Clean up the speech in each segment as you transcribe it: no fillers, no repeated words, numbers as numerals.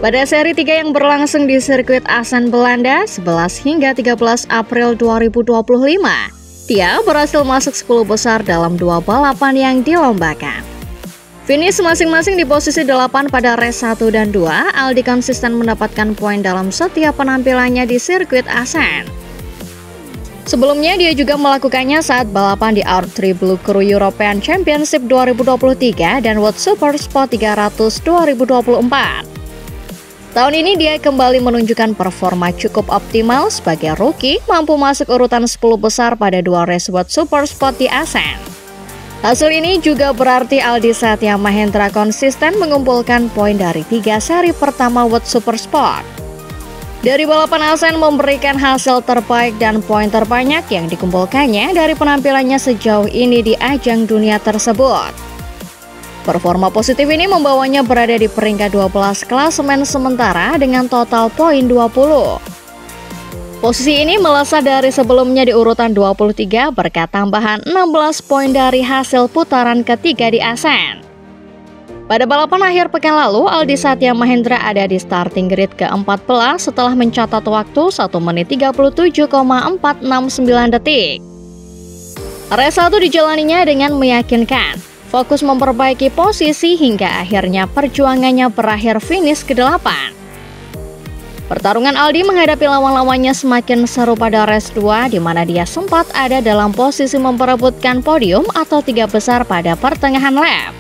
Pada seri 3 yang berlangsung di sirkuit Assen, Belanda, 11 hingga 13 April 2025, dia berhasil masuk 10 besar dalam 2 balapan yang dilombakan. Finish masing-masing di posisi 8 pada race 1 dan 2, Aldi konsisten mendapatkan poin dalam setiap penampilannya di sirkuit Assen. Sebelumnya dia juga melakukannya saat balapan di R3 Blue Crew European Championship 2023 dan World Supersport 300 2024. Tahun ini dia kembali menunjukkan performa cukup optimal sebagai rookie, mampu masuk urutan 10 besar pada 2 race World Supersport di Assen. Hasil ini juga berarti Aldi Satya Mahendra konsisten mengumpulkan poin dari 3 seri pertama World Supersport. Dari balapan Assen memberikan hasil terbaik dan poin terbanyak yang dikumpulkannya dari penampilannya sejauh ini di ajang dunia tersebut. Performa positif ini membawanya berada di peringkat 12 klasemen sementara dengan total poin 20. Posisi ini melesat dari sebelumnya di urutan 23 berkat tambahan 16 poin dari hasil putaran ketiga di Assen. Pada balapan akhir pekan lalu, Aldi Satya Mahendra ada di starting grid ke-14 setelah mencatat waktu 1 menit 37,469 detik. Race 1 dijalaninya dengan meyakinkan. Fokus memperbaiki posisi hingga akhirnya perjuangannya berakhir finish ke-8. Pertarungan Aldi menghadapi lawan-lawannya semakin seru pada race 2 di mana dia sempat ada dalam posisi memperebutkan podium atau 3 besar pada pertengahan lap.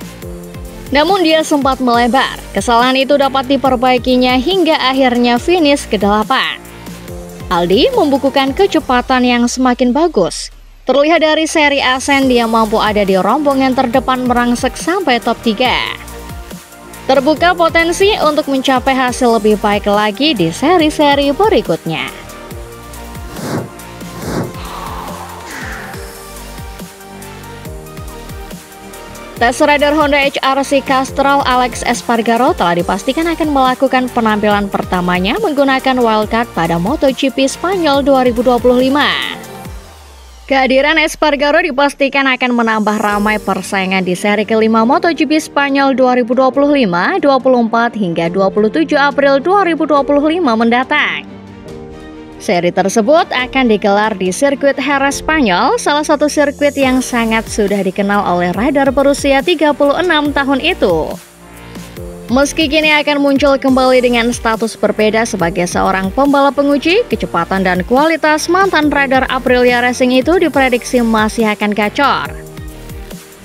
Namun dia sempat melebar, kesalahan itu dapat diperbaikinya hingga akhirnya finish ke-8. Aldi membukukan kecepatan yang semakin bagus. Terlihat dari seri Assen dia mampu ada di rombongan terdepan merangsek sampai top 3. Terbuka potensi untuk mencapai hasil lebih baik lagi di seri-seri berikutnya. Test rider Honda HRC Castrol Alex Espargaro telah dipastikan akan melakukan penampilan pertamanya menggunakan wildcard pada MotoGP Spanyol 2025. Kehadiran Espargaro dipastikan akan menambah ramai persaingan di seri kelima MotoGP Spanyol 2025, 24 hingga 27 April 2025 mendatang. Seri tersebut akan digelar di sirkuit Jerez Spanyol, salah satu sirkuit yang sangat sudah dikenal oleh rider berusia 36 tahun itu. Meski kini akan muncul kembali dengan status berbeda sebagai seorang pembalap penguji, kecepatan dan kualitas mantan rider Aprilia Racing itu diprediksi masih akan gacor.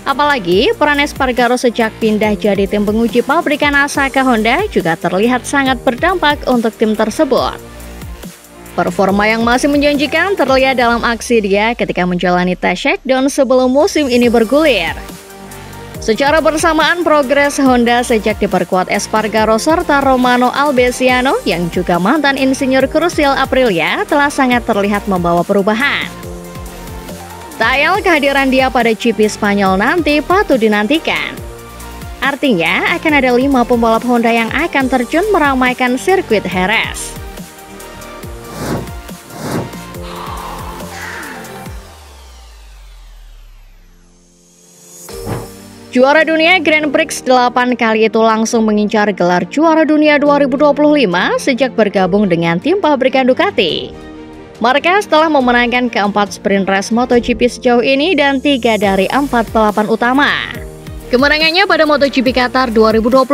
Apalagi peran Espargaro sejak pindah jadi tim penguji pabrikan Asaka Honda juga terlihat sangat berdampak untuk tim tersebut. Performa yang masih menjanjikan terlihat dalam aksi dia ketika menjalani tes shakedown sebelum musim ini bergulir. Secara bersamaan progres Honda sejak diperkuat Espargaro serta Romano Albesiano yang juga mantan insinyur krusial Aprilia telah sangat terlihat membawa perubahan. Tayal kehadiran dia pada GP Spanyol nanti patut dinantikan. Artinya akan ada 5 pembalap Honda yang akan terjun meramaikan sirkuit Jerez. Juara dunia Grand Prix 8 kali itu langsung mengincar gelar juara dunia 2025 sejak bergabung dengan tim pabrikan Ducati. Marquez telah memenangkan keempat sprint race MotoGP sejauh ini dan 3 dari 4 balapan utama. Kemenangannya pada MotoGP Qatar 2025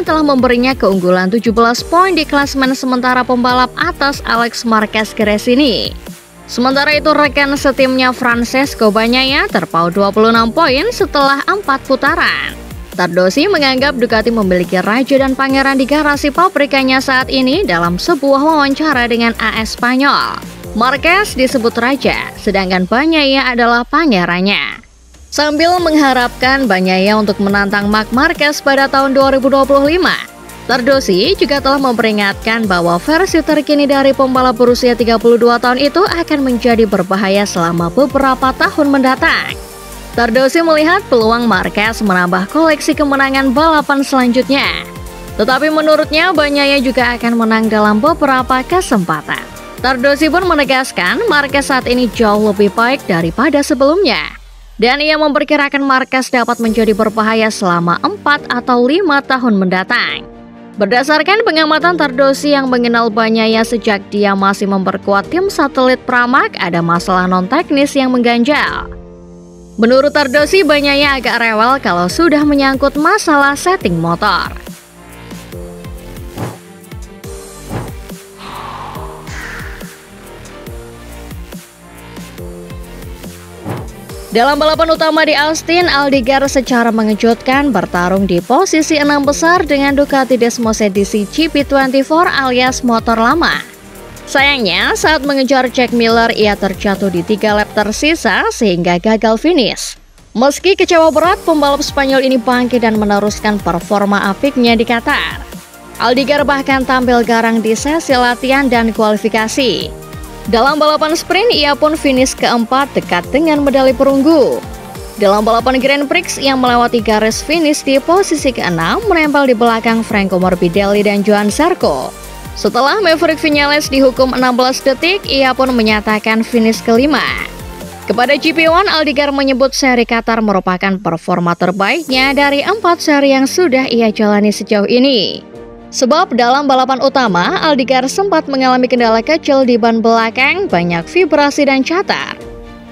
telah memberinya keunggulan 17 poin di klasemen sementara pembalap atas Alex Marquez Gresini. Sementara itu rekan setimnya Francesco Bagnaia terpaut 26 poin setelah 4 putaran. Tardosi menganggap Ducati memiliki raja dan pangeran di garasi pabrikannya saat ini dalam sebuah wawancara dengan AS Spanyol. Marquez disebut raja, sedangkan Bagnaia adalah pangerannya. Sambil mengharapkan Bagnaia untuk menantang Marc Marquez pada tahun 2025. Tardosi juga telah memperingatkan bahwa versi terkini dari pembalap berusia 32 tahun itu akan menjadi berbahaya selama beberapa tahun mendatang. Tardosi melihat peluang Marquez menambah koleksi kemenangan balapan selanjutnya. Tetapi menurutnya Bagnaia juga akan menang dalam beberapa kesempatan. Tardosi pun menegaskan Marquez saat ini jauh lebih baik daripada sebelumnya. Dan ia memperkirakan Marquez dapat menjadi berbahaya selama 4 atau 5 tahun mendatang. Berdasarkan pengamatan Tardosi yang mengenal Bagnaia sejak dia masih memperkuat tim satelit Pramac, ada masalah non-teknis yang mengganjal. Menurut Tardosi, Bagnaia agak rewel kalau sudah menyangkut masalah setting motor. Dalam balapan utama di Austin, Allgaier secara mengejutkan bertarung di posisi 6 besar dengan Ducati Desmos edisi GP24 alias motor lama. Sayangnya, saat mengejar Jack Miller, ia terjatuh di 3 lap tersisa sehingga gagal finish. Meski kecewa berat, pembalap Spanyol ini bangkit dan meneruskan performa apiknya di Qatar. Allgaier bahkan tampil garang di sesi latihan dan kualifikasi. Dalam balapan sprint, ia pun finish keempat dekat dengan medali perunggu. Dalam balapan Grand Prix yang melewati garis finish di posisi ke-6, menempel di belakang Franco Morbidelli dan Johan Zarco. Setelah Maverick Viñales dihukum 16 detik, ia pun menyatakan finish kelima. Kepada GP1, Allgaier menyebut seri Qatar merupakan performa terbaiknya dari 4 seri yang sudah ia jalani sejauh ini. Sebab dalam balapan utama, Allgaier sempat mengalami kendala kecil di ban belakang, banyak vibrasi dan catar.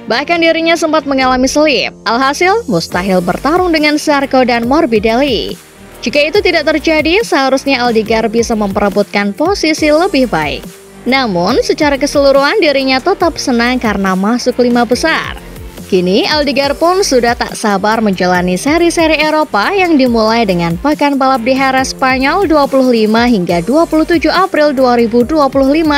Bahkan dirinya sempat mengalami selip. Alhasil, mustahil bertarung dengan Zarco dan Morbidelli. Jika itu tidak terjadi, seharusnya Allgaier bisa memperebutkan posisi lebih baik. Namun, secara keseluruhan dirinya tetap senang karena masuk 5 besar. Kini, Allgaier pun sudah tak sabar menjalani seri-seri Eropa yang dimulai dengan pekan balap di Jerez Spanyol 25 hingga 27 April 2025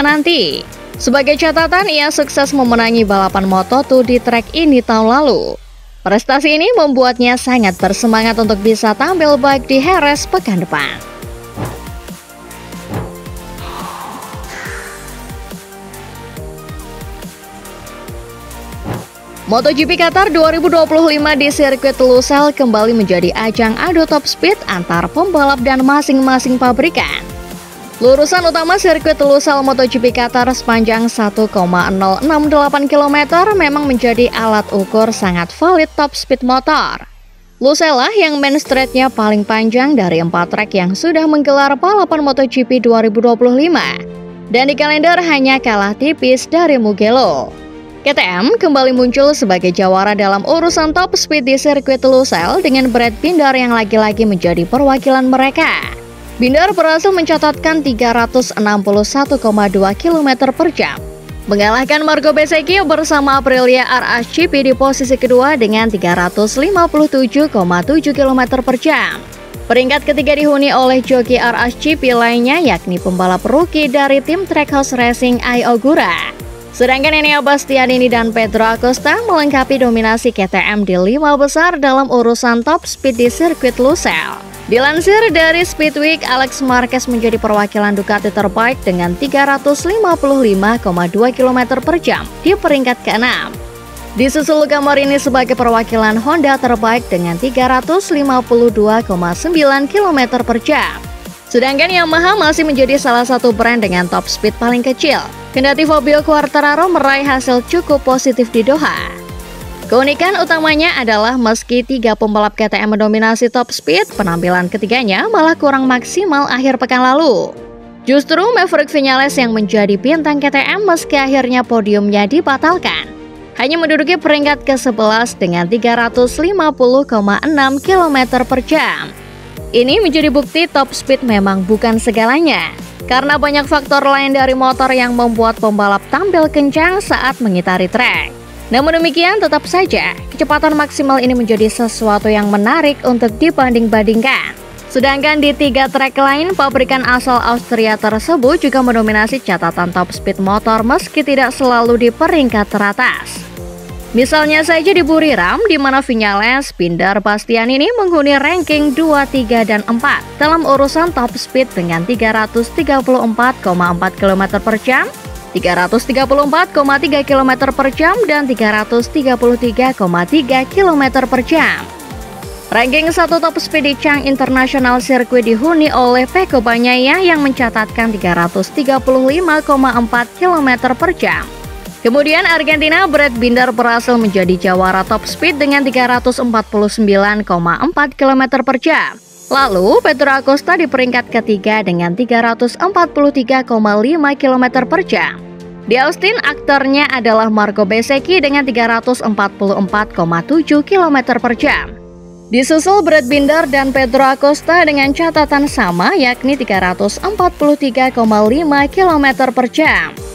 nanti. Sebagai catatan, ia sukses memenangi balapan Moto2 di trek ini tahun lalu. Prestasi ini membuatnya sangat bersemangat untuk bisa tampil baik di Jerez pekan depan. MotoGP Qatar 2025 di sirkuit Losail kembali menjadi ajang adu top speed antar pembalap dan masing-masing pabrikan. Lurusan utama sirkuit Losail MotoGP Qatar sepanjang 1,068 km memang menjadi alat ukur sangat valid top speed motor. Losail lah yang main straight-nya paling panjang dari 4 trek yang sudah menggelar balapan MotoGP 2025. Dan di kalender hanya kalah tipis dari Mugello. KTM kembali muncul sebagai jawara dalam urusan top speed di sirkuit Losail dengan Brad Binder yang lagi-lagi menjadi perwakilan mereka. Binder berhasil mencatatkan 361,2 km per jam, mengalahkan Marco Bezzecchi bersama Aprilia RSGP di posisi kedua dengan 357,7 km per jam. Peringkat ketiga dihuni oleh joki RSGP lainnya yakni pembalap rookie dari tim Trackhouse Racing Ai Ogura. Sedangkan Enea Bastianini dan Pedro Acosta melengkapi dominasi KTM di 5 besar dalam urusan top speed di sirkuit Losail. Dilansir dari Speedweek, Alex Marquez menjadi perwakilan Ducati terbaik dengan 355,2 km per jam di peringkat ke-6. Disusul Luca Marini sebagai perwakilan Honda terbaik dengan 352,9 km per jam. Sedangkan Yamaha masih menjadi salah satu brand dengan top speed paling kecil. Kendati Fabio Quartararo meraih hasil cukup positif di Doha. Keunikan utamanya adalah meski 3 pembalap KTM mendominasi top speed, penampilan ketiganya malah kurang maksimal akhir pekan lalu. Justru Maverick Viñales yang menjadi bintang KTM meski akhirnya podiumnya dibatalkan. Hanya menduduki peringkat ke-11 dengan 350,6 km per jam. Ini menjadi bukti top speed memang bukan segalanya, karena banyak faktor lain dari motor yang membuat pembalap tampil kencang saat mengitari trek. Namun demikian, tetap saja kecepatan maksimal ini menjadi sesuatu yang menarik untuk dibanding-bandingkan. Sedangkan di 3 trek lain, pabrikan asal Austria tersebut juga mendominasi catatan top speed motor meski tidak selalu di peringkat teratas. Misalnya saja di Buriram, di mana Viñales, Binder, Bastianini menghuni ranking 2, 3, dan 4 dalam urusan top speed dengan 334,4 km per jam, 334,3 km per jam, dan 333,3 km per jam. Ranking 1 top speed di Chang International Circuit dihuni oleh Pecco Bagnaia yang mencatatkan 335,4 km per jam. Kemudian Argentina, Brad Binder berhasil menjadi jawara top speed dengan 349,4 km per jam. Lalu, Pedro Acosta di peringkat ketiga dengan 343,5 km per jam. Di Austin, aktornya adalah Marco Bezzecchi dengan 344,7 km per jam. Disusul Brad Binder dan Pedro Acosta dengan catatan sama yakni 343,5 km per jam.